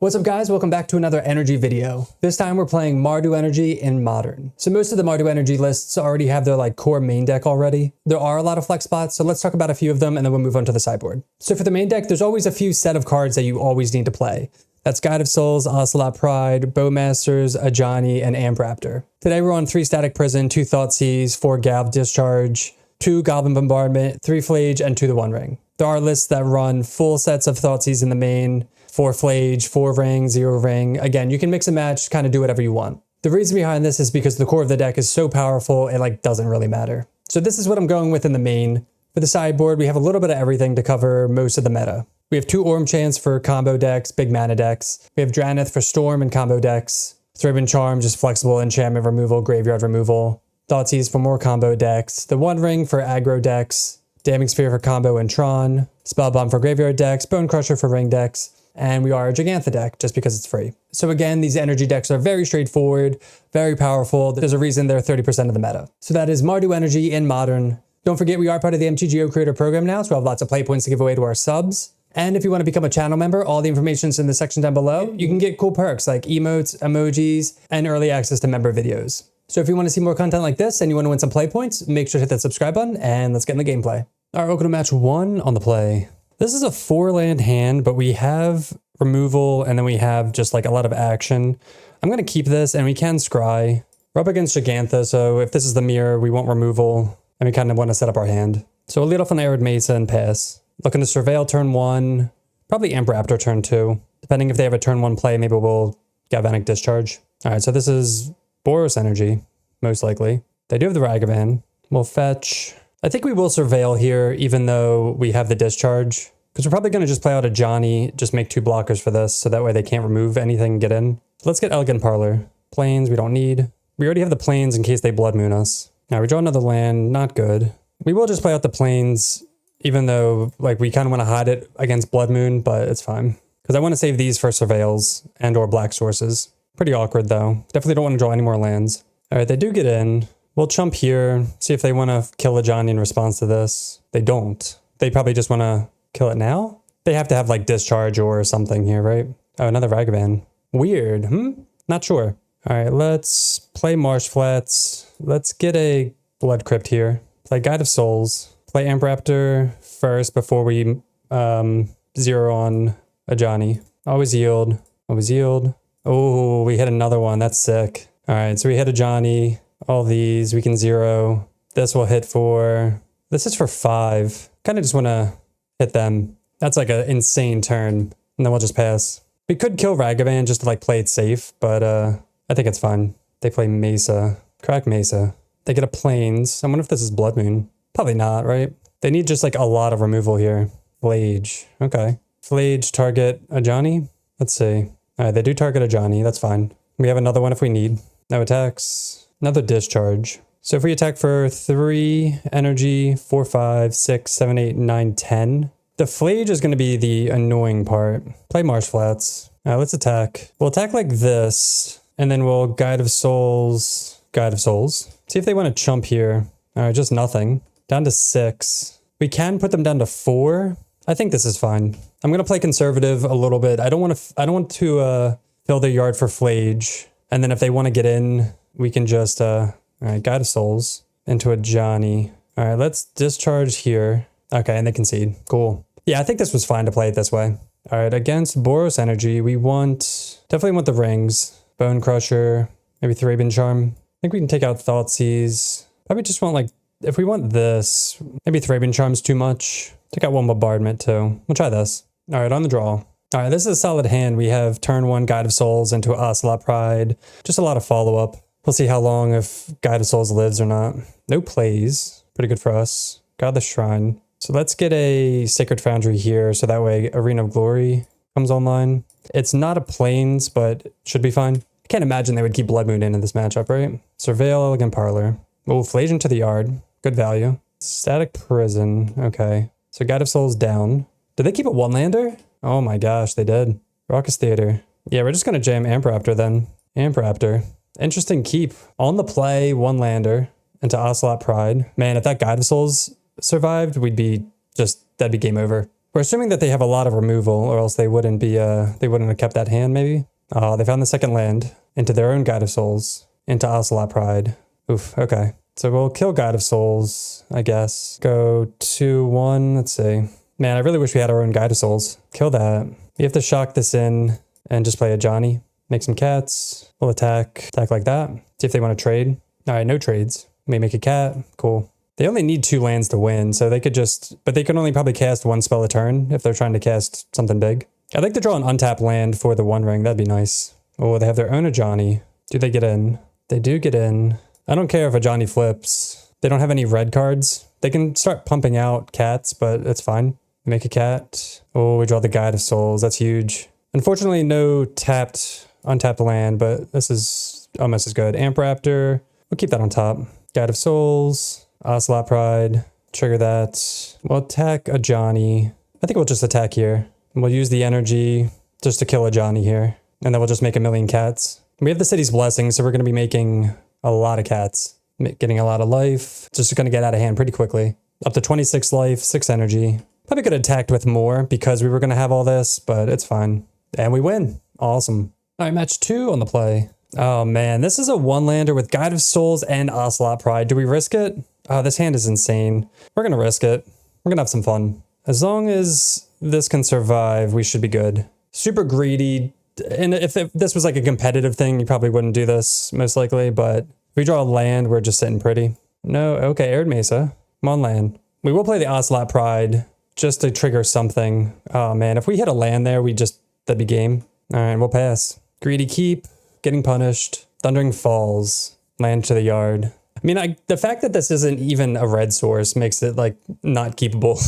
What's up guys, welcome back to another energy video. This time we're playing Mardu Energy in Modern. So most of the Mardu Energy lists already have their core main deck already. There are a lot of flex spots, so let's talk about a few of them and then we'll move on to the sideboard. So for the main deck, there's always a few set of cards that you always need to play. That's Guide of Souls, Ocelot Pride, Bowmasters, Ajani, and Amp Raptor. Today we're on 3 Static Prison, 2 Thoughtseize, 4 Gav Discharge, 2 Goblin Bombardment, 3 Flage, and 2 The One Ring. There are lists that run full sets of Thoughtseize in the main, 4 Flage, 4 Ring, 0 Ring. Again, you can mix and match, kind of do whatever you want. The reason behind this is because the core of the deck is so powerful, it doesn't really matter. So this is what I'm going with in the main. For the sideboard, we have a little bit of everything to cover most of the meta. We have 2 Orm Chants for combo decks, big mana decks. We have Draneth for Storm and combo decks. Thribbin Charm, just flexible enchantment removal, graveyard removal. Thoughtseize for more combo decks. The One Ring for aggro decks. Damning Sphere for combo and Tron. Spellbomb for graveyard decks. Bone Crusher for ring decks. And we are a Gigantha deck just because it's free. So again, these energy decks are very straightforward, very powerful. There's a reason they're 30% of the meta. So that is Mardu Energy in Modern. Don't forget we are part of the MTG Creator Program now, so we have lots of play points to give away to our subs. And if you want to become a channel member, all the information is in the section down below. You can get cool perks like emotes, emojis, and early access to member videos. So if you want to see more content like this and you want to win some play points, make sure to hit that subscribe button and let's get in the gameplay. All right, welcome to match 1 on the play. This is a 4-land hand, but we have removal and then we have just a lot of action. I'm going to keep this and we can scry. We're up against Gigantha, so if this is the mirror, we want removal and we kind of want to set up our hand. So we'll lead off on Arid Mesa and pass. Looking to Surveil turn 1, probably Amp Raptor turn 2. Depending if they have a turn 1 play, maybe we'll Galvanic Discharge. All right, so this is Boros Energy, most likely. They do have the Ragavan. We'll fetch. I think we will Surveil here, even though we have the Discharge. Because we're probably going to just play out a Johnny, just make 2 blockers for this, so that way they can't remove anything and get in. So let's get Elegant Parlor. Plains we don't need. We already have the Plains in case they Blood Moon us. Now we draw another land, not good. We will just play out the Plains, even though we kind of want to hide it against Blood Moon, but it's fine. Because I want to save these for Surveils and or Black Sources. Pretty awkward though. Definitely don't want to draw any more lands. All right, they do get in. We'll chump here, see if they want to kill a Johnny in response to this. They don't. They probably just want to kill it now? They have to have Discharge or something here, right? Oh, another Ragavan. Weird, Not sure. All right, let's play Marsh Flats. Let's get a Blood Crypt here. Play Guide of Souls. Play Amp Raptor first before we zero on a Johnny. Always yield. Always yield. Oh, we hit another one. That's sick. All right, so we hit a Johnny. All these we can zero. This will hit for... This is for 5. Kind of just want to hit them. That's an insane turn. And then we'll just pass. We could kill Ragavan just to play it safe, but I think it's fine. They play Mesa. Crack Mesa. They get a Plains. I wonder if this is Blood Moon. Probably not, right? They need just a lot of removal here. Flage. Okay. Flage target a Johnny? Let's see. All right, they do target a Johnny. That's fine. We have another one if we need. No attacks. Another Discharge. So if we attack for 3 energy, 4, 5, 6, 7, 8, 9, 10. The Flage is going to be the annoying part. Play Marsh Flats. All right, let's attack. We'll attack like this, and then we'll Guide of Souls. Guide of Souls. See if they want to chump here. All right, just nothing. Down to 6. We can put them down to 4. I think this is fine. I'm going to play conservative a little bit. I don't want to fill their yard for Flage. And then if they want to get in, we can just... all right, Guide of Souls into a Johnny. All right, let's Discharge here. Okay, and they concede. Cool. Yeah, I think this was fine to play it this way. All right, against Boros Energy, we definitely want the rings. Bone Crusher, maybe Thraben Charm. I think we can take out Thoughtseize. Probably just want if we want this, maybe Thraben Charm's too much. Take out 1 Bombardment too. We'll try this. All right, on the draw. All right, this is a solid hand. We have turn 1 Guide of Souls into Ocelot Pride. Just a lot of follow-up. We'll see how long if Guide of Souls lives or not. No plays. Pretty good for us. Got the Shrine. So let's get a Sacred Foundry here so that way Arena of Glory comes online. It's not a Plains, but it should be fine. I can't imagine they would keep Blood Moon in this matchup, right? Surveil, Elegant Parlor. Oh, Flage into the yard. Good value. Static Prison. Okay. So Guide of Souls down. Did they keep a 1-lander? Oh my gosh, they did. Raucous Theater. Yeah, we're just going to jam Amp Raptor then. Amp Raptor. Interesting keep. On the play, 1-lander into Ocelot Pride. Man, if that Guide of Souls survived, that'd be game over. We're assuming that they have a lot of removal, or else they wouldn't have kept that hand, maybe. Oh, they found the second land into their own Guide of Souls, into Ocelot Pride. Oof, okay. So we'll kill Guide of Souls, I guess. Go 2-1, let's see. Man, I really wish we had our own Guide of Souls. Kill that. We have to shock this in and just play a Johnny. Make some cats. We'll attack like that. See if they want to trade. All right, no trades. May make a cat. Cool. They only need 2 lands to win, so they could just... But they can only probably cast 1 spell a turn if they're trying to cast something big. I'd like to draw an untapped land for the One Ring. That'd be nice. Oh, they have their own Ajani. Do they get in? They do get in. I don't care if Ajani flips. They don't have any red cards. They can start pumping out cats, but it's fine. Make a cat. Oh, we draw the Guide of Souls. That's huge. Unfortunately, no untapped land, but this is almost as good. Amp Raptor. We'll keep that on top. Guide of Souls. Ocelot Pride. Trigger that. We'll attack Ajani. I think we'll just attack here. We'll use the energy just to kill Ajani here. And then we'll just make a million cats. We have the City's Blessing, so we're going to be making a lot of cats. Getting a lot of life. Just going to get out of hand pretty quickly. Up to 26 life, 6 energy. Probably could have attacked with more because we were going to have all this, but it's fine. And we win. Awesome. All right, match 2 on the play. Oh man, this is a 1-lander with Guide of Souls and Ocelot Pride. Do we risk it? Oh, this hand is insane. We're going to risk it. We're going to have some fun. As long as this can survive, we should be good. Super greedy. And if this was like a competitive thing, you probably wouldn't do this, most likely. But if we draw a land, we're just sitting pretty. No, okay, Arid Mesa. I'm on land. We will play the Ocelot Pride just to trigger something. Oh man, if we hit a land there, that'd be game. All right, we'll pass. Greedy Keep, getting punished. Thundering Falls, land to the yard. I mean, the fact that this isn't even a red source makes it, like, not keepable.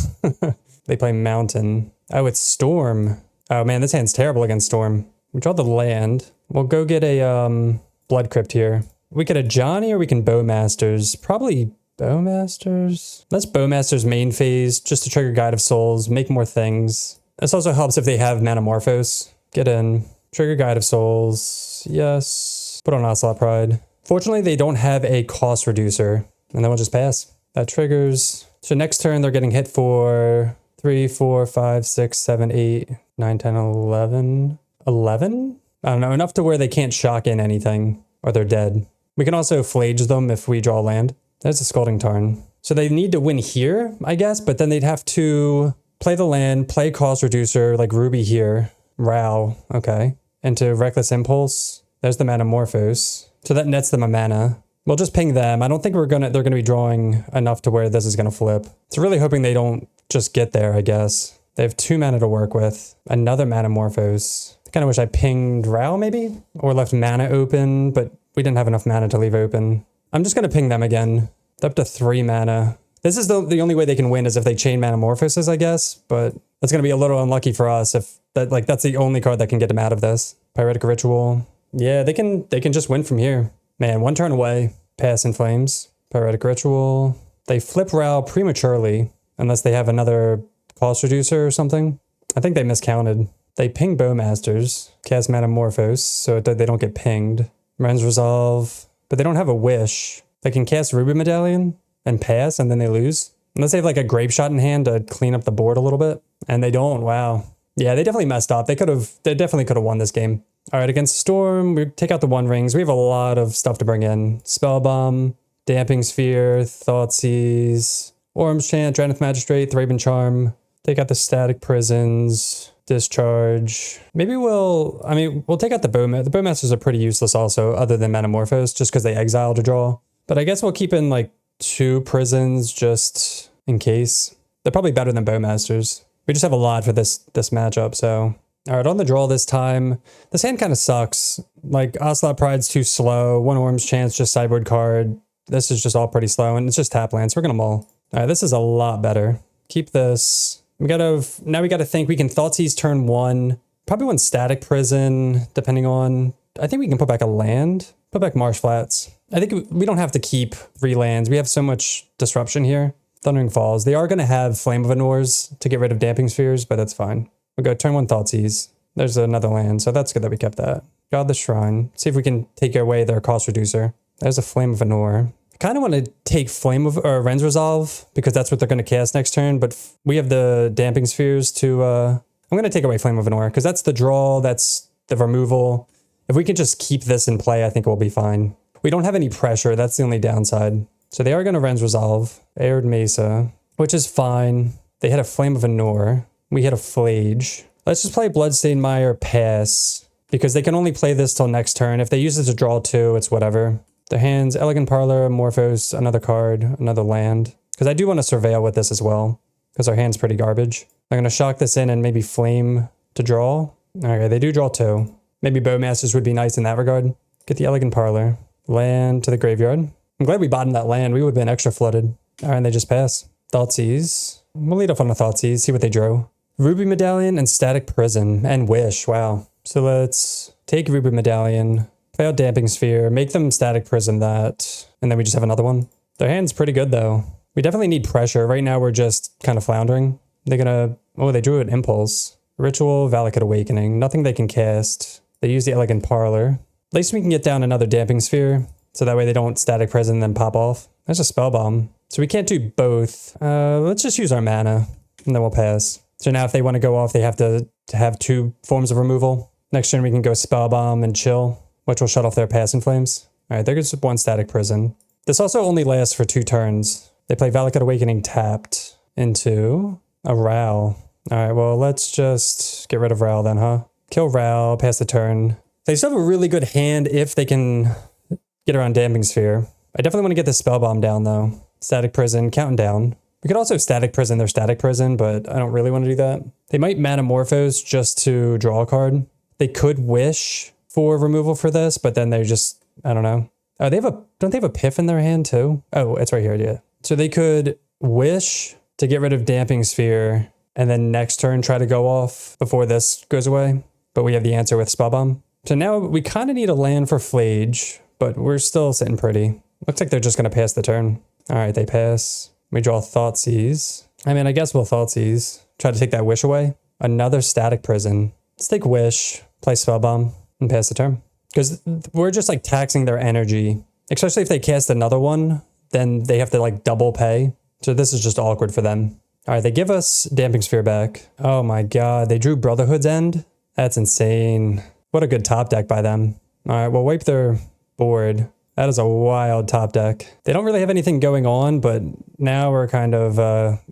They play Mountain. Oh, it's Storm. Oh, man, this hand's terrible against Storm. We draw the land. We'll go get a Blood Crypt here. We get a Johnny or we can Bowmasters. Probably Bowmasters. Let's Bowmasters main phase just to trigger Guide of Souls, make more things. This also helps if they have Manamorphose. Get in. Trigger Guide of Souls. Yes. Put on Ocelot Pride. Fortunately, they don't have a cost reducer, and then we'll just pass. That triggers. So next turn, they're getting hit for 3, 4, 5, 6, 7, 8, 9, 10, 11. 11? I don't know, enough to where they can't shock in anything, or they're dead. We can also Flage them if we draw land. There's a Scalding Tarn. So they need to win here, I guess, but then they'd have to play the land, play cost reducer, like Ruby here. Row, okay. Into Reckless Impulse. There's the Manamorphose. So that nets them a mana. We'll just ping them. I don't think they're gonna be drawing enough to where this is gonna flip. So really hoping they don't just get there, I guess. They have 2 mana to work with. Another Manamorphose. I kind of wish I pinged Row maybe? Or left mana open, but we didn't have enough mana to leave open. I'm just gonna ping them again. They're up to 3 mana. This is the only way they can win is if they chain Manamorphoses, I guess. But that's gonna be a little unlucky for us if that's the only card that can get them out of this. Pyretic Ritual. Yeah, they can just win from here. Man, 1 turn away. Pass in Flames. Pyretic Ritual. They flip Row prematurely, unless they have another cost reducer or something. I think they miscounted. They ping Bowmasters. Cast Manamorphose, so they don't get pinged. Ren's Resolve. But they don't have a Wish. They can cast Ruby Medallion and pass, and then they lose. Unless they have like a Grape Shot in hand to clean up the board a little bit. And they don't, wow. Yeah, they definitely messed up. They definitely could have won this game. All right, against Storm, we take out the One Rings. We have a lot of stuff to bring in. Spellbomb, Damping Sphere, Thoughtseise, Orm's Chant, Dranith Magistrate, Thraben Charm. Take out the Static Prisons, Discharge. Maybe we'll take out the Bowmasters. The Bowmasters are pretty useless also, other than Manamorphose, just because they exile to draw. But I guess we'll keep in like 2 prisons just in case. They're probably better than Bowmasters. We just have a lot for this matchup, so... All right, on the draw this time. This hand kind of sucks. Like, Ocelot Pride's too slow. 1 Orm's Chance, just sideboard card. This is just all pretty slow, and it's just tap land, so we're going to mull. All right, this is a lot better. Keep this. Now we got to think. We can Thoughtseize turn 1. Probably 1 Static Prison, depending on... I think we can put back a land. Put back Marsh Flats. I think we don't have to keep 3 lands. We have so much disruption here. Thundering Falls. They are going to have Flame of Anors to get rid of Damping Spheres, but that's fine. We'll go turn 1 Thoughtseize. There's another land, so that's good that we kept that. God the Shrine. See if we can take away their cost reducer. There's a Flame of Anor. I kind of want to take Flame of or Ren's Resolve because that's what they're going to cast next turn. But we have the Damping Spheres to. I'm going to take away Flame of Anor because that's the draw. That's the removal. If we can just keep this in play, I think we'll be fine. We don't have any pressure. That's the only downside. So they are going to Ren's Resolve. Aired Mesa, which is fine. They hit a Flame of Anor. We hit a Flage. Let's just play Bloodstained Mire, pass, because they can only play this till next turn. If they use it to draw 2, it's whatever. Their hands, Elegant Parlor, Morphos, another card, another land. Because I do want to Surveil with this as well, because our hand's pretty garbage. I'm going to shock this in and maybe Flame to draw. Okay, they do draw 2. Maybe Bowmasters would be nice in that regard. Get the Elegant Parlor. Land to the graveyard. I'm glad we bottomed that land. We would have been extra flooded. All right, and they just pass. Thoughtseize. We'll lead off on a Thoughtseize, see what they drew. Ruby Medallion and Static Prison and Wish. Wow. So let's take Ruby Medallion, play out Damping Sphere, make them Static Prison that, and then we just have another one. Their hand's pretty good though. We definitely need pressure. Right now we're just kind of floundering. They're gonna, oh, they drew an Impulse. Ritual, Valakut Awakening. Nothing they can cast. They use the Elegant Parlor. At least we can get down another Damping Sphere, so that way they don't Static Prison and then pop off. That's a Spell Bomb. So we can't do both. Let's just use our mana, and then we'll pass. So now if they want to go off, they have to have 2 forms of removal. Next turn we can go Spell Bomb and Chill, which will shut off their Passing Flames. All right, there's 1 Static Prison. This also only lasts for 2 turns. They play Valakut Awakening tapped into a Ral. All right, well, let's just get rid of Ral then, huh? Kill Ral, pass the turn. They still have a really good hand if they can get around Damping Sphere. I definitely want to get this Spell Bomb down, though. Static Prison, counting down. We could also Static Prison their Static Prison, but I don't really want to do that. They might Manamorphose just to draw a card. They could Wish for removal for this, but then they're just, I don't know. Oh, don't they have a Piff in their hand too? Oh, it's right here, yeah. So they could Wish to get rid of Damping Sphere, and then next turn try to go off before this goes away. But we have the answer with Spell Bomb. So now we kind of need a land for Flage, but we're still sitting pretty. Looks like they're just going to pass the turn. All right, they pass. We draw Thoughtseize. I mean, I guess we'll Thoughtseize. Try to take that Wish away. Another Static Prison. Let's take Wish, play Spell Bomb, and pass the turn. Because we're just like taxing their energy. Especially if they cast another one, then they have to like double pay. So this is just awkward for them. All right, they give us Damping Sphere back. Oh my god, they drew Brotherhood's End? That's insane. What a good top deck by them. All right, we'll wipe their board. That is a wild top deck. They don't really have anything going on, but now we're kind of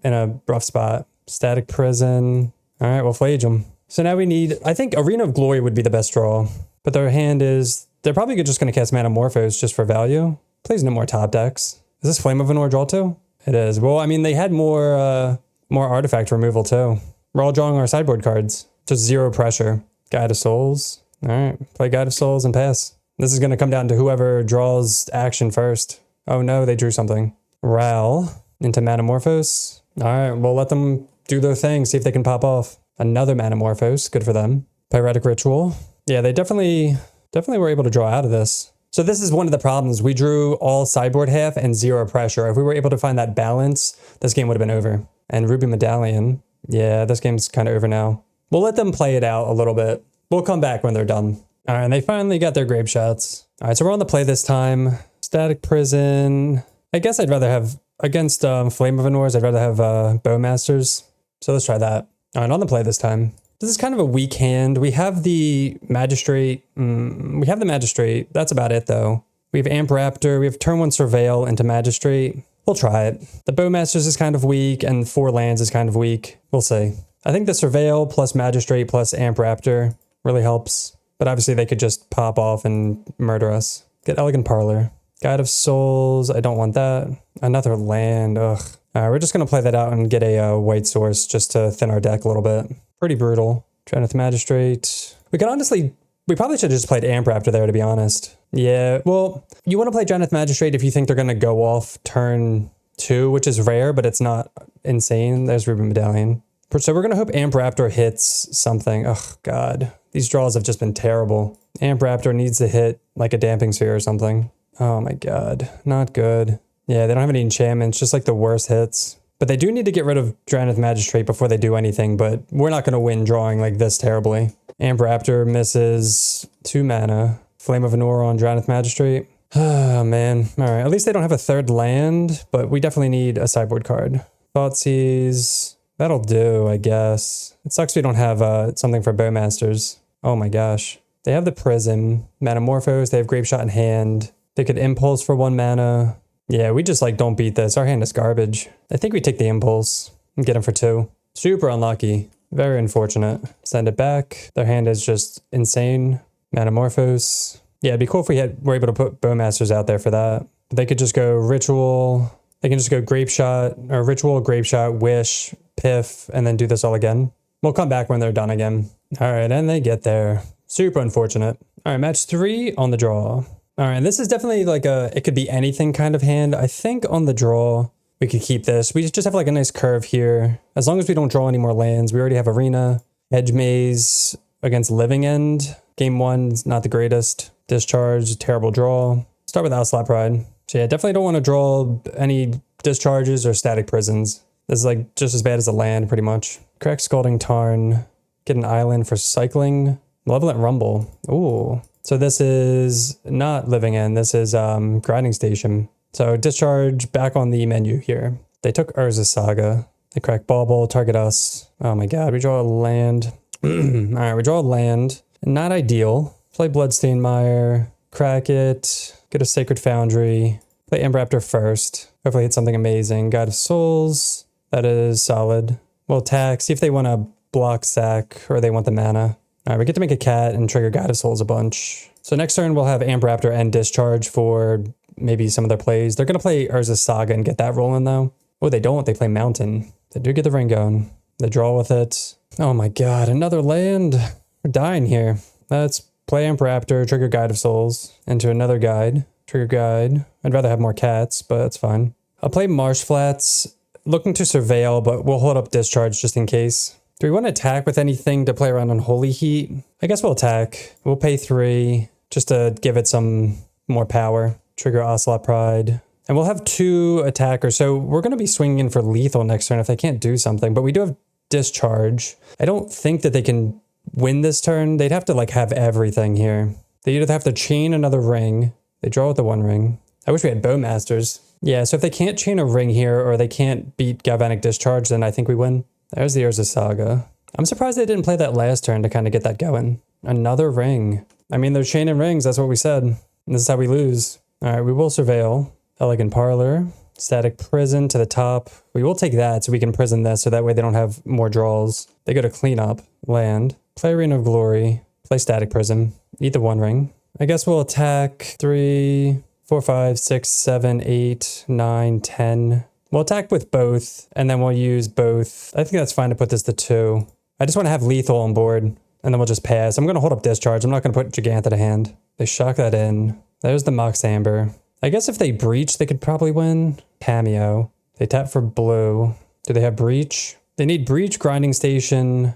in a rough spot. Static Prison. All right, we'll Flage them. So now we need, I think Arena of Glory would be the best draw, but their hand is, they're probably just going to cast Manamorphose just for value. Plays no more top decks. Is this Flame of Anor draw too? It is. Well, I mean, they had more artifact removal too. We're all drawing our sideboard cards. Just 0 pressure. Guide of Souls. All right, play Guide of Souls and pass. This is going to come down to whoever draws action first. Oh no, they drew something. Ral into Manamorphose. All right, we'll let them do their thing, see if they can pop off. Another Manamorphose, good for them. Pyretic Ritual. Yeah, they definitely were able to draw out of this. So this is one of the problems. We drew all sideboard half and 0 pressure. If we were able to find that balance, this game would have been over. And Ruby Medallion. Yeah, this game's kind of over now. We'll let them play it out a little bit. We'll come back when they're done. All right, and they finally got their grave shots. All right, so we're on the play this time. Static Prison. I guess I'd rather have, against Flame of Anors, I'd rather have Bowmasters. So let's try that. All right, on the play this time. This is kind of a weak hand. We have the Magistrate. We have the Magistrate. That's about it, though. We have Amp Raptor. We have turn 1 Surveil into Magistrate. We'll try it. The Bowmasters is kind of weak, and 4 lands is kind of weak. We'll see. I think the Surveil plus Magistrate plus Amp Raptor really helps. But obviously they could just pop off and murder us. Get Elegant Parlor. Guide of Souls. I don't want that. Another land. Ugh. All right, we're just going to play that out and get a white source just to thin our deck a little bit. Pretty brutal. Trinith Magistrate. We probably should have just played Amp Raptor there, to be honest. Yeah, well, you want to play Janeth Magistrate if you think they're going to go off turn 2, which is rare, but it's not insane. There's Ruby Medallion. So we're going to hope Amp Raptor hits something. Oh, God. These draws have just been terrible. Amp Raptor needs to hit like a Damping Sphere or something. Oh, my God. Not good. Yeah, they don't have any enchantments, just like the worst hits. But they do need to get rid of Janeth Magistrate before they do anything, but we're not going to win drawing like this terribly. Amp Raptor misses 2 mana. Flame of Anor on Janeth Magistrate. Oh, man. All right. At least they don't have a third land, but we definitely need a sideboard card. Thoughtseize. That'll do, I guess. It sucks we don't have something for Bowmasters. Oh my gosh. They have the Prism, Manamorphose, they have Grape Shot in hand. They could Impulse for 1 mana. Yeah, we just like don't beat this. Our hand is garbage. I think we take the Impulse and get him for 2. Super unlucky. Very unfortunate. Send it back. Their hand is just insane. Manamorphose. Yeah, it'd be cool if were able to put Bowmasters out there for that. But they could just go Ritual. They can just go Grape Shot, or Ritual, Grape Shot, Wish, Piff, and then do this all again. We'll come back when they're done again. All right, and they get there. Super unfortunate. All right, match 3 on the draw. All right, this is definitely like it could be anything kind of hand. I think on the draw, we could keep this. We just have like a nice curve here. As long as we don't draw any more lands, we already have Arena, Edge Maze against Living End. Game 1's not the greatest. Discharge, terrible draw. Start with Ocelot Pride. So yeah, definitely don't want to draw any discharges or static prisons. This is like just as bad as a land, pretty much. Correct Scalding Tarn. Get an island for cycling. Malevolent Rumble. Ooh. So this is not Living End. This is Grinding Station. So discharge back on the menu here. They took Urza Saga. They crack Bauble, target us. Oh my god, we draw a land. All right, we draw a land. Not ideal. Play Bloodstained Mire. Crack it. Get a Sacred Foundry. Play Ember Raptor first. Hopefully hit something amazing. God of Souls. That is solid. We'll attack. See if they want to block sack or they want the mana. All right, we get to make a cat and trigger God of Souls a bunch. So next turn we'll have Ember Raptor and Discharge for maybe some of their plays. They're going to play Urza Saga and get that rolling though. Oh, they don't. They play Mountain. They do get the ring going. They draw with it. Oh my god, another land. We're dying here. Let's play Ember Raptor, trigger Guide of Souls, into another guide. Trigger guide. I'd rather have more cats, but that's fine. I'll play Marsh Flats. Looking to surveil, but we'll hold up Discharge just in case. Do we want to attack with anything to play around on Holy Heat? I guess we'll attack. We'll pay 3 just to give it some more power. Trigger Ocelot Pride. And we'll have 2 attackers. So we're going to be swinging in for lethal next turn if they can't do something. But we do have Discharge. I don't think that they can win this turn. They'd have to like have everything here. They either have to chain another ring. They draw with the 1 ring. I wish we had Bowmasters. Yeah, so if they can't chain a ring here or they can't beat Galvanic Discharge, then I think we win. There's the Urza Saga. I'm surprised they didn't play that last turn to kind of get that going. Another ring. I mean, they're chaining rings. That's what we said. And this is how we lose. All right, we will surveil. Elegant Parlor. Static Prison to the top. We will take that so we can prison this so that way they don't have more draws. They go to cleanup. Land. Play Arena of Glory. Play Static Prison. Eat the 1 ring. I guess we'll attack 3, 4, 5, 6, 7, 8, 9, 10. We'll attack with both, and then we'll use both. I think that's fine to put this to 2. I just want to have lethal on board, and then we'll just pass. I'm going to hold up Discharge. I'm not going to put Giganta to hand. They shock that in. There's the Mox Amber. I guess if they breach, they could probably win. Cameo. They tap for blue. Do they have breach? They need breach, Grinding Station.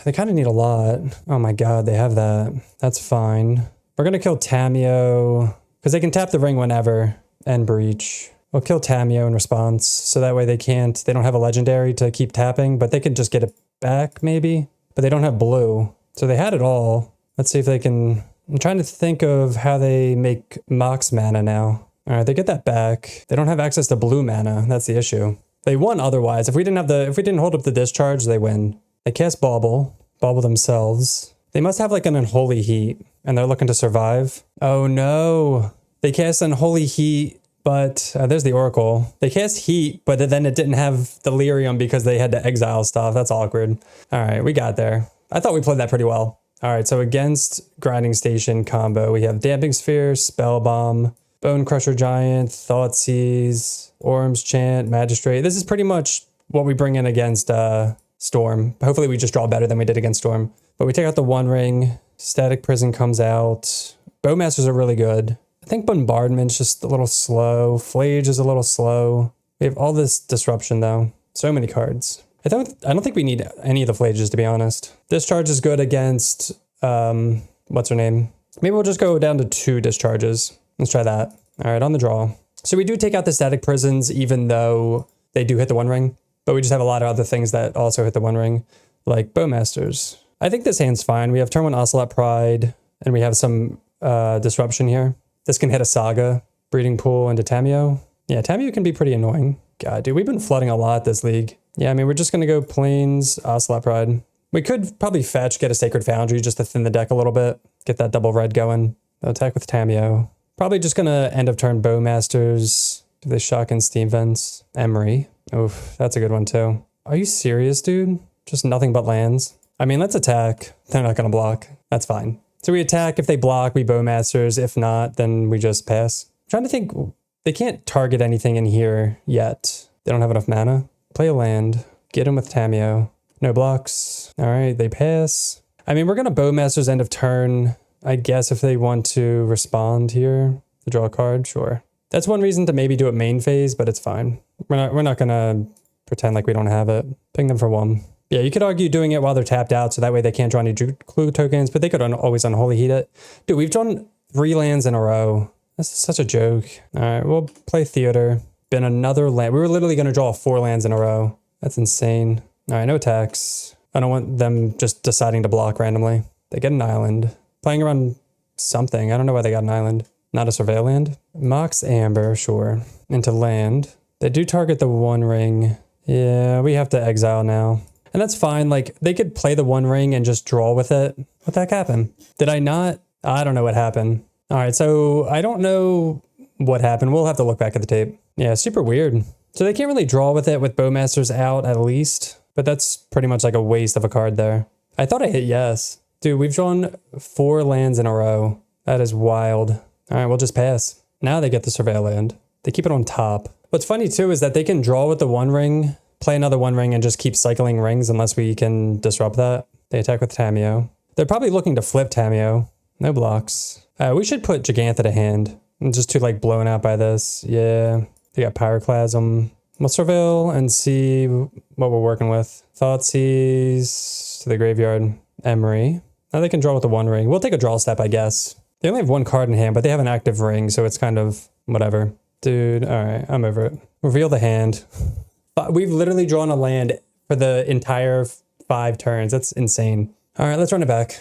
They kind of need a lot. Oh my god, they have that. That's fine. We're going to kill Tameo, because they can tap the ring whenever, and breach. We'll kill Tameo in response, so that way they don't have a legendary to keep tapping, but they can just get it back, maybe? But they don't have blue, so they had it all. Let's see if they can... I'm trying to think of how they make Mox mana now. All right, they get that back. They don't have access to blue mana, that's the issue. They won otherwise. If we didn't hold up the Discharge, they win. They cast Bauble themselves. They must have like an Unholy Heat, and they're looking to survive. Oh no! They cast Unholy Heat, but there's the Oracle. They cast Heat, but then it didn't have Delirium because they had to exile stuff. That's awkward. All right, we got there. I thought we played that pretty well. All right, so against Grinding Station combo, we have Damping Sphere, Spell Bomb, Bone Crusher Giant, Thoughtseize, Orm's Chant, Magistrate. This is pretty much what we bring in against Storm. Hopefully we just draw better than we did against Storm. But we take out the 1 ring. Static Prison comes out. Bowmasters are really good. I think Bombardment's just a little slow. Flage is a little slow. We have all this disruption though. So many cards. I don't think we need any of the Flages, to be honest. Discharge is good against, what's her name? Maybe we'll just go down to 2 discharges. Let's try that. All right, on the draw. So we do take out the Static Prisons, even though they do hit the 1 ring. But we just have a lot of other things that also hit the 1 ring, like Bowmasters. I think this hand's fine. We have turn 1 Ocelot Pride, and we have some disruption here. This can hit a Saga, Breeding Pool into Tameo. Yeah, Tameo can be pretty annoying. God, dude, we've been flooding a lot this league. Yeah, I mean, we're just going to go Plains, Ocelot Pride. We could probably fetch, get a Sacred Foundry just to thin the deck a little bit. Get that double red going. Attack with Tameo. Probably just going to end of turn Bowmasters. Do they Shotgun Steam Vents? Emery. Oof, that's a good one too. Are you serious, dude? Just nothing but lands. I mean, let's attack. They're not going to block. That's fine. So we attack. If they block, we Bowmasters. If not, then we just pass. I'm trying to think. They can't target anything in here yet. They don't have enough mana. Play a land. Get them with Tameo. No blocks. All right, they pass. I mean, we're going to Bowmasters end of turn. I guess if they want to respond here, to draw a card, sure. That's one reason to maybe do it main phase, but it's fine. We're not going to pretend like we don't have it. Ping them for 1. Yeah, you could argue doing it while they're tapped out, so that way they can't draw any clue tokens, but they could always Unholy Heat it. Dude, we've drawn 3 lands in a row. This is such a joke. All right, we'll play Theater. Been another land. We were literally going to draw 4 lands in a row. That's insane. All right, no attacks. I don't want them just deciding to block randomly. They get an island. Playing around something. I don't know why they got an island. Not a Surveil land. Mox Amber, sure. Into land. They do target the One Ring. Yeah, we have to exile now. And that's fine. Like, they could play the One Ring and just draw with it. What the heck happened? Did I not? I don't know what happened. All right, so I don't know what happened. We'll have to look back at the tape. Yeah, super weird. So they can't really draw with it with Bowmasters out at least. But that's pretty much like a waste of a card there. I thought I hit yes. Dude, we've drawn 4 lands in a row. That is wild. All right, we'll just pass. Now they get the Surveil land. They keep it on top. What's funny too is that they can draw with the One Ring, play another One Ring, and just keep cycling rings unless we can disrupt that. They attack with Tameo. They're probably looking to flip Tameo. No blocks. We should put Gigantha to hand. I'm just too like blown out by this. Yeah, they got Pyroclasm. We'll Surveil and see what we're working with. Thoughtseize to the graveyard. Emery. Now they can draw with the One Ring. We'll take a draw step, I guess. They only have 1 card in hand, but they have an active ring, so it's kind of whatever. Dude, all right, I'm over it. Reveal the hand. We've literally drawn a land for the entire 5 turns. That's insane. All right, let's run it back.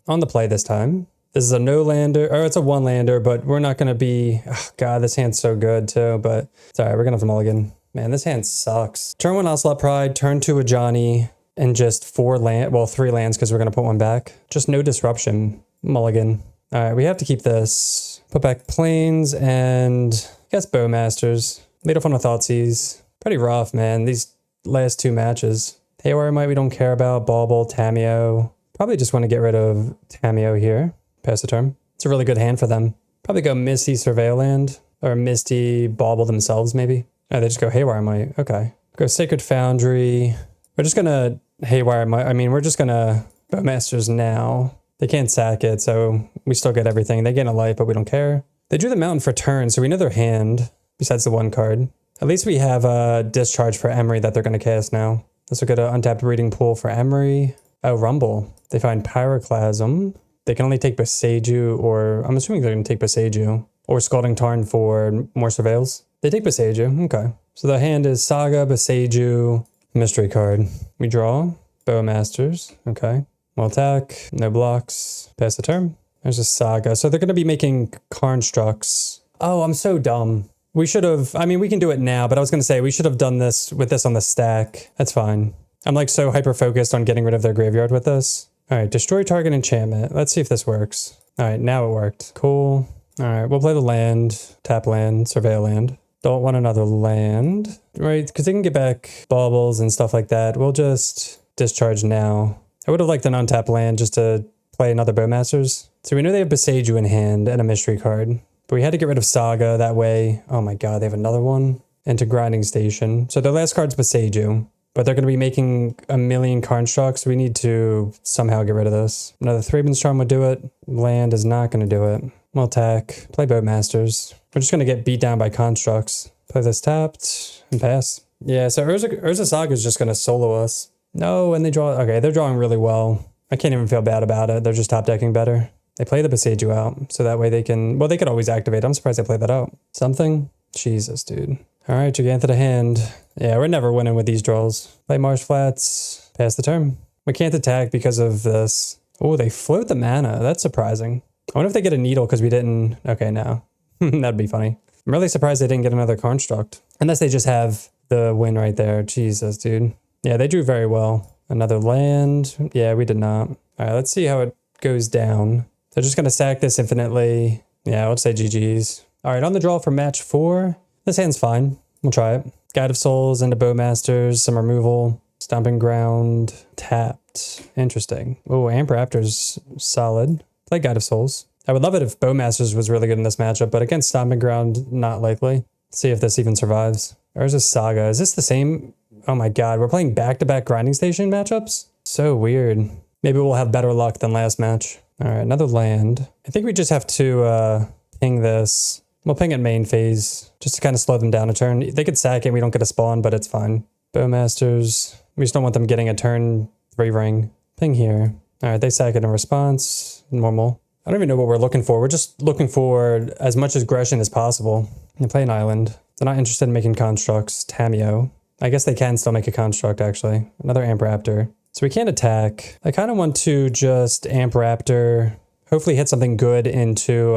On the play this time. This is a no-lander, or it's a 1-lander, but we're not going to be... Oh, God, this hand's so good, too, but it's all right. We're going to have to mulligan. Man, this hand sucks. Turn 1 Ocelot Pride, turn 2 a Johnny, and just 3 lands because we're going to put 1 back. Just no disruption. Mulligan. All right, we have to keep this. Put back Plains and I guess Bowmasters. Lead off on a Thoughtseize. Pretty rough, man. These last 2 matches. Haywire Might we don't care about. Bauble, Tameo. Probably just want to get rid of Tameo here. Pass the turn. It's a really good hand for them. Probably go Misty Surveil land or Misty Bauble themselves maybe. Oh, they just go Haywire Might. Okay. Go Sacred Foundry. We're just going to Haywire Might. I mean, we're just going to Bowmasters now. They can't sack it, so we still get everything. They gain a life, but we don't care. They drew the Mountain for turn, so we know their hand, besides the 1 card. At least we have a Discharge for Emery that they're going to cast now. Let's look at an untapped Breeding Pool for Emery. Oh, Rumble. They find Pyroclasm. They can only take Boseiju, or I'm assuming they're going to take Boseiju, or Scalding Tarn for more Surveils. They take Boseiju, okay. So the hand is Saga, Boseiju, Mystery card. We draw, Bowmasters, okay. We'll attack, no blocks, pass the turn. There's a Saga. So they're going to be making Constructs. Oh, I'm so dumb. We should have, I mean, we can do it now, but I was going to say we should have done this with this on the stack. That's fine. I'm like so hyper-focused on getting rid of their graveyard with this. All right, destroy target enchantment. Let's see if this works. All right, now it worked. Cool. All right, we'll play the land, tap land, Surveil land. Don't want another land, right? Because they can get back baubles and stuff like that. We'll just discharge now. I would have liked an untapped land just to play another Bowmasters. So we know they have Boseiju in hand and a mystery card. But we had to get rid of Saga that way. Oh my God, they have another one. Into Grinding Station. So their last card's Boseiju. But they're going to be making a million Constructs. We need to somehow get rid of this. Another Thraben's Charm would do it. Land is not going to do it. We'll attack. Play Bowmasters. We're just going to get beat down by Constructs. Play this tapped and pass. Yeah, so Urza Saga is just going to solo us. No, and they draw... Okay, they're drawing really well. I can't even feel bad about it. They're just top decking better. They play the Boseiju out, so that way they can... Well, they could always activate. I'm surprised they played that out. Something? Jesus, dude. All right, Gigantha to hand. Yeah, we're never winning with these draws. Play Marsh Flats. Pass the turn. We can't attack because of this. Oh, they float the mana. That's surprising. I wonder if they get a needle because we didn't. Okay, no. That'd be funny. I'm really surprised they didn't get another construct. Unless they just have the win right there. Jesus, dude. Yeah, they drew very well. Another land. Yeah, we did not. All right, let's see how it goes down. They're just going to sack this infinitely. Yeah, let's say GG's. All right, on the draw for match 4. This hand's fine. We'll try it. Guide of Souls into Bowmasters, some removal. Stomping Ground, tapped. Interesting. Oh, Amp Raptor's solid. Play Guide of Souls. I would love it if Bowmasters was really good in this matchup, but against Stomping Ground, not likely. Let's see if this even survives. There's a Saga. Is this the same? Oh my god, we're playing back-to-back Grinding Station matchups? So weird. Maybe we'll have better luck than last match. All right, another land. I think we just have to ping this. We'll ping at main phase, just to kind of slow them down a turn. They could sack it, we don't get a spawn, but it's fine. Bowmasters. We just don't want them getting a turn 3 ring. Ping here. All right, they sack it in response. Normal. I don't even know what we're looking for. We're just looking for as much aggression as possible. They play an island. They're not interested in making constructs. Tameo. I guess they can still make a construct, actually. Another Amp Raptor. So we can't attack. I kind of want to just Amp Raptor. Hopefully hit something good into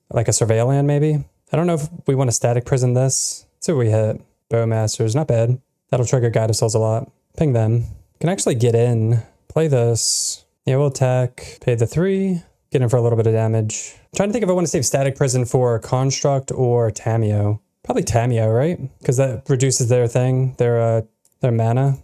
like a Surveil land, maybe. I don't know if we want to Static Prison this. Let's see what we hit. Bowmasters. Not bad. That'll trigger Guide of Souls a lot. Ping them. Can actually get in. Play this. Yeah, we'll attack. Pay the 3. Get in for a little bit of damage. I'm trying to think if I want to save Static Prison for Construct or Tameo. Probably Tameo, right? Because that reduces their thing, their mana.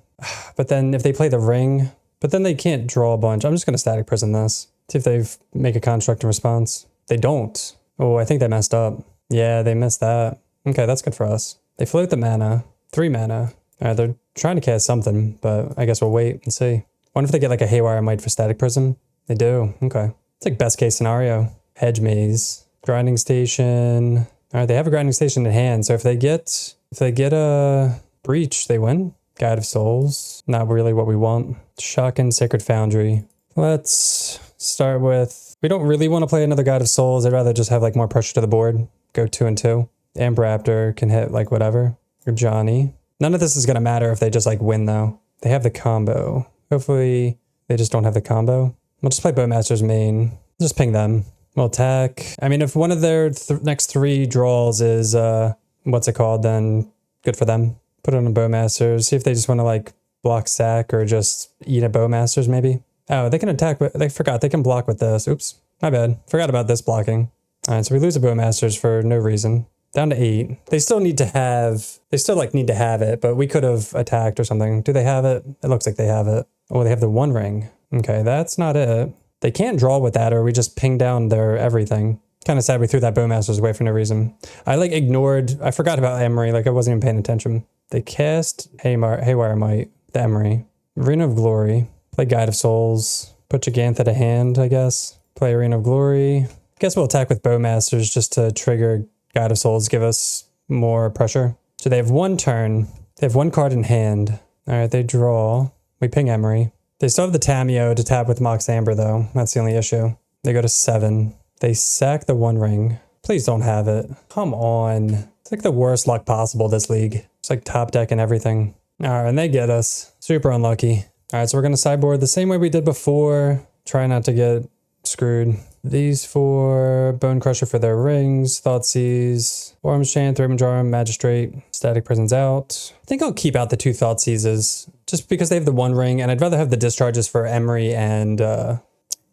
But then if they play the ring, but then they can't draw a bunch. I'm just going to Static Prison this. See if they make a Construct in response. They don't. Oh, I think they messed up. Yeah, they missed that. Okay, that's good for us. They float the mana. 3 mana. All right, they're trying to cast something, but I guess we'll wait and see. Wonder if they get like a Haywire Might for Static Prison. They do. Okay. It's like best case scenario. Hedge Maze. Grinding Station. All right, they have a Grinding Station in hand, so if they get a Breach, they win. Guide of Souls. Not really what we want. Shotgun Sacred Foundry. Let's start with... We don't really want to play another Guide of Souls. I'd rather just have like more pressure to the board. Go 2 and 2. Amp Raptor can hit like whatever. Or Johnny. None of this is going to matter if they just like win though. They have the combo. Hopefully they just don't have the combo. We'll just play Bowmasters main. Just ping them. We'll attack. I mean, if one of their next 3 draws is, what's it called, then good for them. Put it on a Bowmasters. See if they just want to like block sack or just eat a Bowmasters maybe. Oh, they can attack, but they forgot they can block with this. Oops, my bad. Forgot about this blocking. All right, so we lose a Bowmasters for no reason. Down to 8. They still need to have, it, but we could have attacked or something. Do they have it? It looks like they have it. Oh, they have the 1 ring. Okay, that's not it. They can't draw with that, or we just ping down their everything. Kind of sad we threw that Bowmasters away for no reason. I like ignored, I forgot about Emery, like I wasn't even paying attention. They cast Haywire Might, the Emery. Arena of Glory. Play Guide of Souls. Put Gigantha to hand, I guess. Play Arena of Glory. Guess we'll attack with Bowmasters just to trigger Guide of Souls, give us more pressure. So they have 1 turn. They have 1 card in hand. All right, they draw. We ping Emery. They still have the Tameo to tap with Mox Amber, though. That's the only issue. They go to 7. They sack the 1 ring. Please don't have it. Come on. It's like the worst luck possible this league. It's like top deck and everything. All right, and they get us. Super unlucky. All right, so we're going to sideboard the same way we did before. Try not to get screwed. These 4, Bone Crusher for their rings, Thoughtseize, Ormschant, Thrabenjarm, Magistrate, Static Prison's out. I think I'll keep out the 2 Thoughtseizes just because they have the 1 ring, and I'd rather have the discharges for Emery and,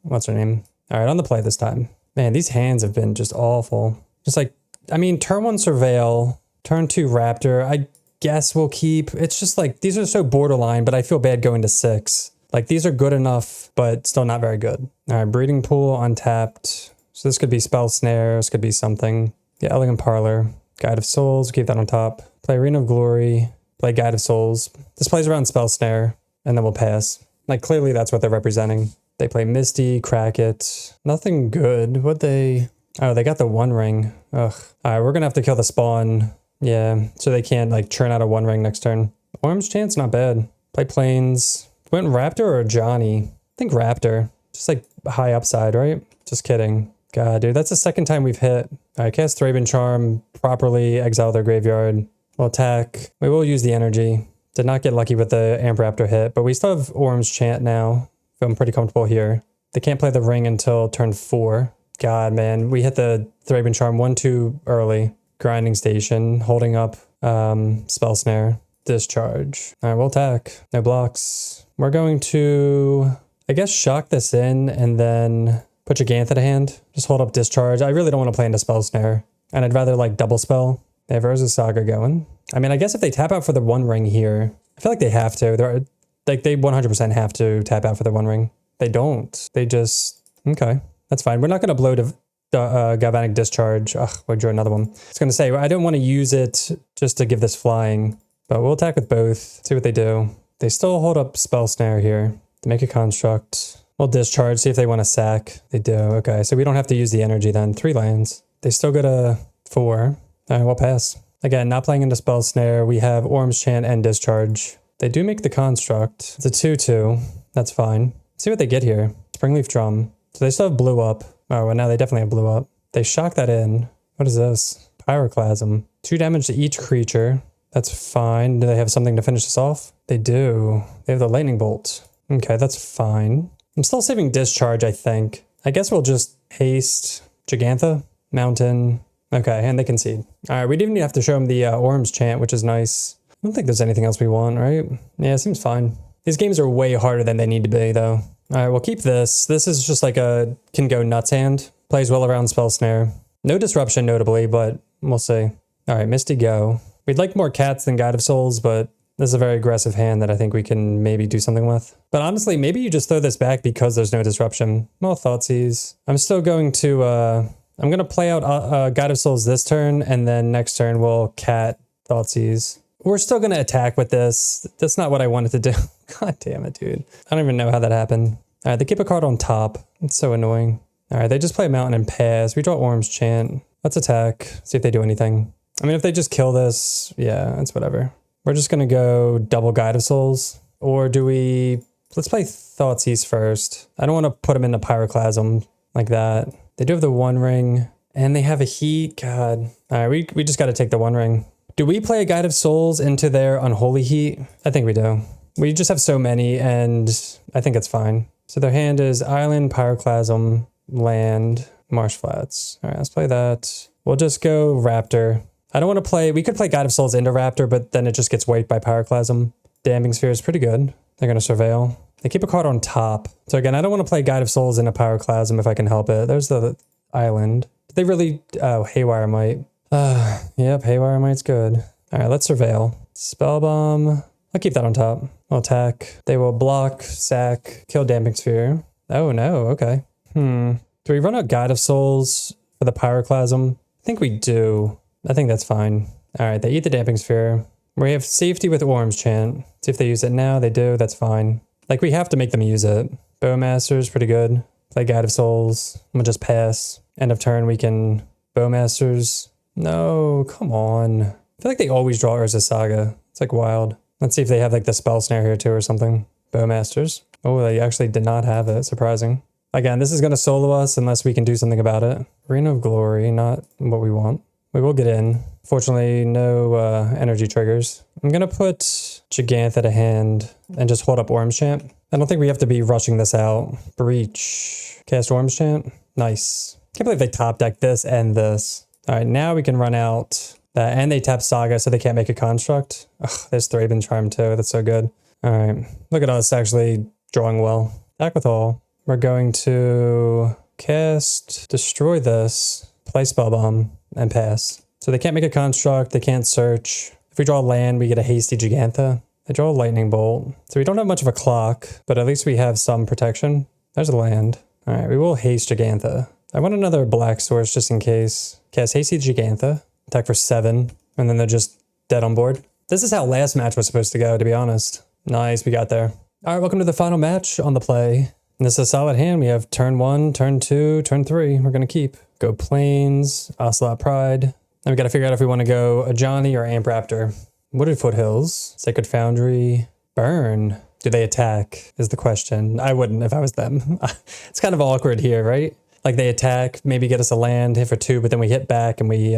what's her name? All right, on the play this time. Man, these hands have been just awful. Just like, I mean, turn 1 Surveil, turn 2 Raptor, I guess we'll keep. It's just like, these are so borderline, but I feel bad going to 6. Like, these are good enough, but still not very good. All right, Breeding Pool untapped. So this could be Spell Snare, this could be something. Yeah, Elegant Parlor. Guide of Souls, keep that on top. Play Arena of Glory, play Guide of Souls. This plays around Spell Snare, and then we'll pass. Like, clearly that's what they're representing. They play Misty, Crack It. Nothing good. What they... Oh, they got the 1 ring. Ugh. All right, we're going to have to kill the spawn. Yeah, so they can't, like, churn out a 1 ring next turn. Ormschant's not bad. Play Plains. Went Raptor or Johnny? I think Raptor. Just like high upside, right? Just kidding. God, dude, that's the 2nd time we've hit. All right, cast Thraben Charm, properly exile their graveyard. We'll attack. We will use the energy. Did not get lucky with the Amp Raptor hit, but we still have Ormschant now. Feeling pretty comfortable here. They can't play the ring until turn 4. God, man. We hit the Thraben Charm 1-2 early. Grinding Station, holding up Spell Snare, Discharge. All right, we'll attack. No blocks. We're going to, I guess, shock this in and then put Gigantha to hand. Just hold up Discharge. I really don't want to play into Spell Snare. And I'd rather like double spell. They have Urza Saga going. I mean, I guess if they tap out for the One Ring here, I feel like they have to. They're like, they 100% have to tap out for the One Ring. They don't. They just, okay, that's fine. We're not going to blow to Galvanic Discharge. Ugh, we drew another one. I was going to say, I don't want to use it just to give this flying, but we'll attack with both. See what they do. They still hold up Spell Snare here to make a construct. We'll discharge, see if they want to sack. They do. Okay, so we don't have to use the energy then. 3 lands. They still go to 4. All right, we'll pass. Again, not playing into Spell Snare. We have Orm's Chant and Discharge. They do make the construct. It's a 2-2. That's fine. Let's see what they get here. Springleaf Drum. So they still have blue up. Oh, well, now they definitely have blue up. They shock that in. What is this? Pyroclasm. 2 damage to each creature. That's fine. Do they have something to finish this off? They do. They have the Lightning Bolt. Okay, that's fine. I'm still saving Discharge, I think. I guess we'll just haste Gigantha, Mountain. Okay, and they concede. All right, we didn't even have to show them the Orm's Chant, which is nice. I don't think there's anything else we want, right? Yeah, it seems fine. These games are way harder than they need to be, though. All right, we'll keep this. This is just like a can go nuts hand. Plays well around Spell Snare. No disruption, notably, but we'll see. All right, Misty Go. We'd like more cats than Guide of Souls, but this is a very aggressive hand that I think we can maybe do something with. But honestly, maybe you just throw this back because there's no disruption. Well, Thoughtseize. I'm still going to, I'm going to play out Guide of Souls this turn, and then next turn we'll cat Thoughtseize. We're still going to attack with this. That's not what I wanted to do. God damn it, dude. I don't even know how that happened. All right, they keep a card on top. It's so annoying. All right, they just play Mountain and pass. We draw Orm's Chant. Let's attack. See if they do anything. I mean, if they just kill this, yeah, it's whatever. We're just going to go double Guide of Souls. Or do we... Let's play Thoughtseize first. I don't want to put them into Pyroclasm like that. They do have the One Ring. And they have a Heat. God. All right, we just got to take the One Ring. Do we play a Guide of Souls into their Unholy Heat? I think we do. We just have so many, and I think it's fine. So their hand is Island, Pyroclasm, Land, Marsh Flats. All right, let's play that. We'll just go Raptor. I don't want to play... We could play Guide of Souls into Raptor, but then it just gets waked by Pyroclasm. Damping Sphere is pretty good. They're going to Surveil. They keep a card on top. So again, I don't want to play Guide of Souls into Pyroclasm if I can help it. There's the Island. Did they really... Oh, Haywire Might. Yep, Haywire Might's good. All right, let's Surveil. Spellbomb. I'll keep that on top. We'll attack. They will block, sack, kill Damping Sphere. Oh no, okay. Do we run out Guide of Souls for the Pyroclasm? I think we do. I think that's fine. All right, they eat the Damping Sphere. We have safety with Orm's Chant. See if they use it now. They do. That's fine. Like, we have to make them use it. Bowmaster's pretty good. Play Guide of Souls. I'm gonna just pass. End of turn, we can Bowmasters. No, come on. I feel like they always draw Urza Saga. It's like wild. Let's see if they have like the Spell Snare here too or something. Bowmasters. Oh, they actually did not have it. Surprising. Again, this is going to solo us unless we can do something about it. Arena of Glory, not what we want. We will get in. Fortunately, no energy triggers. I'm going to put Gigantha to hand and just hold up Orm's Chant. I don't think we have to be rushing this out. Breach. Cast Orm's Chant. Nice. Can't believe they top deck this and this. All right, now we can run out that, and they tap Saga, so they can't make a construct. Ugh, there's Thraben Charm too. That's so good. All right, look at us actually drawing well. Attack with all. We're going to cast, destroy this, play Spellbomb, and pass. So they can't make a construct. They can't search. If we draw land, we get a hasty Gigantha. They draw a Lightning Bolt. So we don't have much of a clock, but at least we have some protection. There's a land. All right, we will haste Gigantha. I want another black source just in case. Cast hasty Gigantha. Attack for 7, and then they're just dead on board. This is how last match was supposed to go, to be honest. Nice, we got there. All right, welcome to the final match on the play. And this is a solid hand. We have turn 1, turn 2, turn 3. We're going to keep. Go Plains, Ocelot Pride. Then we got to figure out if we want to go a Johnny or Amp Raptor. Wooded Foothills, Sacred Foundry, Burn. Do they attack is the question. I wouldn't if I was them. It's kind of awkward here, right? Like they attack, maybe get us a land, hit for 2, but then we hit back and we...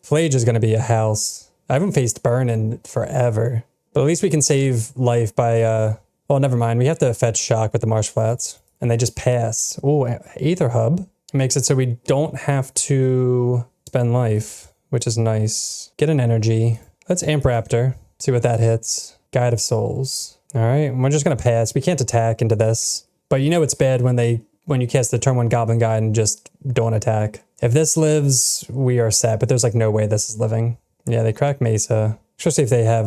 Flage is going to be a house. I haven't faced Burn in forever. But at least we can save life by... well, never mind. We have to fetch Shock with the Marsh Flats. And they just pass. Ooh, Aether Hub. Makes it so we don't have to spend life, which is nice. Get an energy. Let's Amp Raptor. See what that hits. Guide of Souls. All right, we're just gonna pass. We can't attack into this, but you know it's bad when you cast the turn 1 Goblin Guide and just don't attack. If this lives, we are set, but there's like no way this is living. Yeah, they crack Mesa. Especially if they have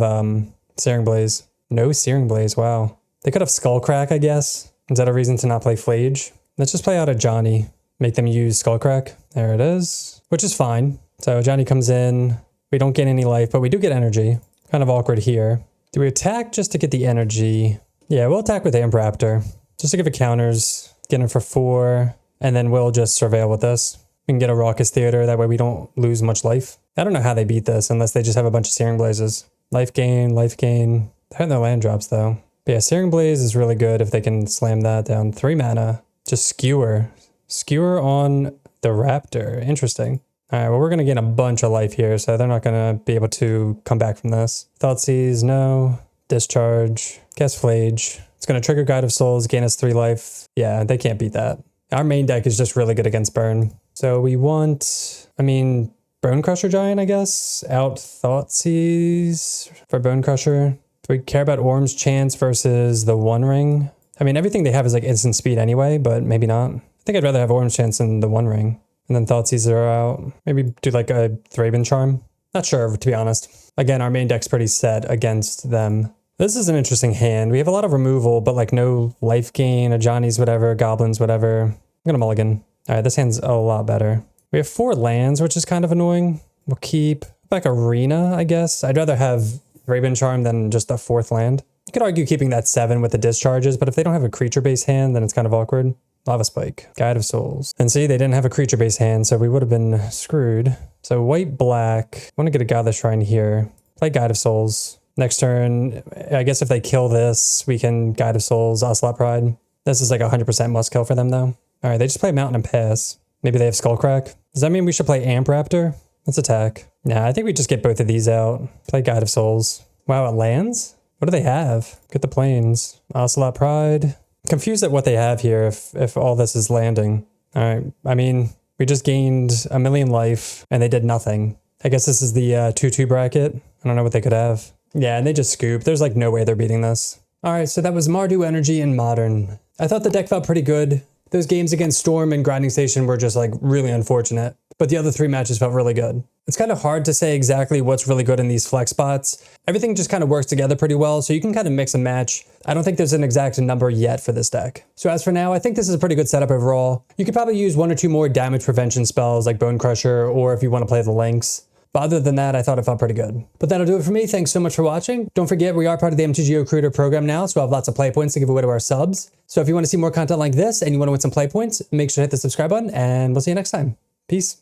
Searing Blaze. No Searing Blaze, wow. They could have Skullcrack, I guess. Is that a reason to not play Flage? Let's just play out a Johnny. Make them use Skullcrack. There it is, which is fine. So Johnny comes in. We don't gain any life, but we do get energy. Kind of awkward here. Do we attack just to get the energy? Yeah, we'll attack with Amp Raptor. Just to give it counters. Get him for 4. And then we'll just Surveil with this. We can get a Raucous Theater. That way we don't lose much life. I don't know how they beat this unless they just have a bunch of Searing Blazes. Life gain, life gain. They're hitting their land drops though. But yeah, Searing Blaze is really good if they can slam that down. 3 mana. Just Skewer. Skewer on the Raptor. Interesting. All right, well, we're going to gain a bunch of life here, so they're not going to be able to come back from this. Thoughtseize, no. Discharge. Cast Flage. It's going to trigger Guide of Souls, gain us 3 life. Yeah, they can't beat that. Our main deck is just really good against Burn. So we want, Bone Crusher Giant, I guess. Out Thoughtseize for Bone Crusher. Do we care about Orm's Chance versus the One Ring? Everything they have is like instant speed anyway, but maybe not. I think I'd rather have Orm's Chance than the One Ring. And then Thoughtseize are out. Maybe do like a Thraben Charm. Not sure, to be honest. Again, our main deck's pretty set against them. This is an interesting hand. We have a lot of removal, but like no life gain, a Johnny's whatever, Goblins whatever. I'm gonna mulligan. All right, this hand's a lot better. We have 4 lands, which is kind of annoying. We'll keep back Arena, I guess. I'd rather have Thraben Charm than just a 4th land. You could argue keeping that 7 with the discharges, but if they don't have a creature-based hand, then it's kind of awkward. Lava Spike, Guide of Souls. And see, they didn't have a creature-based hand, so we would have been screwed. So white-black. I want to get a Godless Shrine here. Play Guide of Souls. Next turn, I guess if they kill this, we can Guide of Souls, Ocelot Pride. This is like 100% must kill for them, though. All right, they just play Mountain and Pass. Maybe they have Skullcrack. Does that mean we should play Amp Raptor? Let's attack. Nah, I think we just get both of these out. Play Guide of Souls. Wow, it lands? What do they have? Get the plains. Ocelot Pride. Confused at what they have here if all this is landing. All right, we just gained 1 million life and they did nothing. I guess this is the 2-2 bracket. I don't know what they could have. Yeah, and they just scoop. There's like no way they're beating this. All right, so that was Mardu Energy in Modern. I thought the deck felt pretty good. Those games against Storm and Grinding Station were just like really unfortunate, but the other 3 matches felt really good. It's kind of hard to say exactly what's really good in these flex spots. Everything just kind of works together pretty well, so you can kind of mix and match. I don't think there's an exact number yet for this deck. So as for now, I think this is a pretty good setup overall. You could probably use 1 or 2 more damage prevention spells like Bone Crusher, or if you want to play the Lynx. But other than that, I thought it felt pretty good. But that'll do it for me. Thanks so much for watching. Don't forget, we are part of the MTG Recruiter program now, so we'll have lots of play points to give away to our subs. So if you want to see more content like this and you want to win some play points, make sure to hit the subscribe button, and we'll see you next time. Peace.